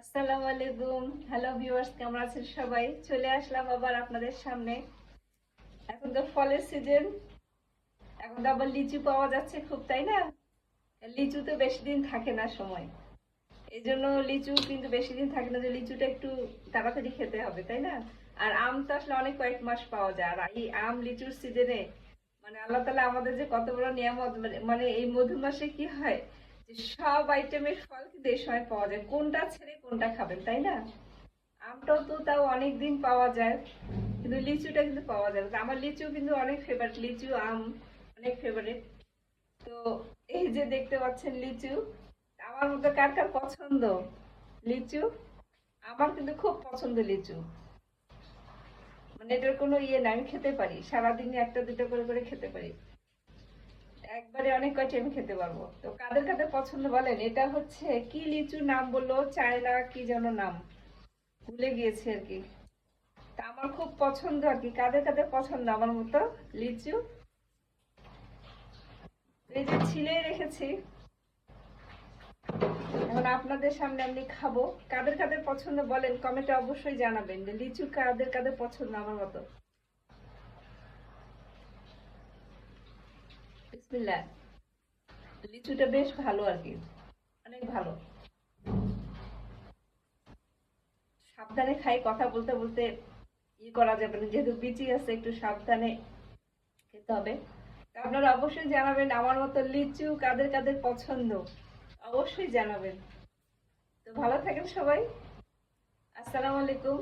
আসসালামু আলাইকুম। Hello viewers, কেমন আছেন সবাই? চলে আসলাম আবার আপনাদের সামনে। এখন তো ফলের সিজন, এখন তো আবার লিচু পাওয়া যাচ্ছে খুব, তাই না? লিচু তো বেশি দিন থাকে না সময়, এই জন্য লিচু কিন্তু বেশি দিন থাকে না, যে লিচুটা একটু তাড়াতাড়ি খেতে হবে, তাই না? আর আম তো আসলে অনেক কয়েক মাস পাওয়া যায়, আর এই আম লিচুর সিজনে মানে আল্লাহ তাআলা আমাদের যে কত বড় নিয়ামত, মানে এই মধু মাসে কি হয় যে সব আইটেমের ফল কিন্তু এই সময় পাওয়া যায়, কোনটা ছেড়ে কোনটা খাবেন, তাই না? আমটাও তো তাও অনেক দিন পাওয়া যায়, কিন্তু লিচুটা কিন্তু পাওয়া যায় না। আমার লিচু কিন্তু অনেক ফেভারিট, লিচু আম অনেক ফেভারিট। তো এই যে দেখতে পাচ্ছেন লিচু, আমার মতো কার কার পছন্দ লিচু? আমার কিন্তু খুব পছন্দ লিচু, মানে এটার কোনো ইয়ে না, আমি খেতে পারি সারাদিনে একটা দুটো করে করে খেতে পারি, একবারে অনেক কয়টি আমি খেতে পারবো। তো কাদের কাদের পছন্দ বলেন? এটা হচ্ছে কি লিচুর নাম বললো, চায়না কি যেন নাম, ভুলে গিয়েছি আর কি। তা আমার খুব পছন্দ আর কি, কাদের কাদের পছন্দ আমার মতো লিচু? এই যে ছিলে রেখেছি, এখন আপনাদের সামনে আমি খাবো। কাদের কাদের পছন্দ বলেন, কমেন্টে অবশ্যই জানাবেন যে লিচু কাদের কাদের পছন্দ আমার মতো। বিসমিল্লাহ। লিচুটা বেশ ভালো আর কি, অনেক ভালো। সাবধানে খাই, কথা বলতে বলতে ই করা যাবে না, যেহেতু বিচি আছে একটু সাবধানে খেতে হবে। তা আপনারা অবশ্যই জানাবেন আমার মতো লিচু কাদের কাদের পছন্দ, অবশ্যই জানাবেন। তো ভালো থাকেন সবাই। আসসালামু আলাইকুম।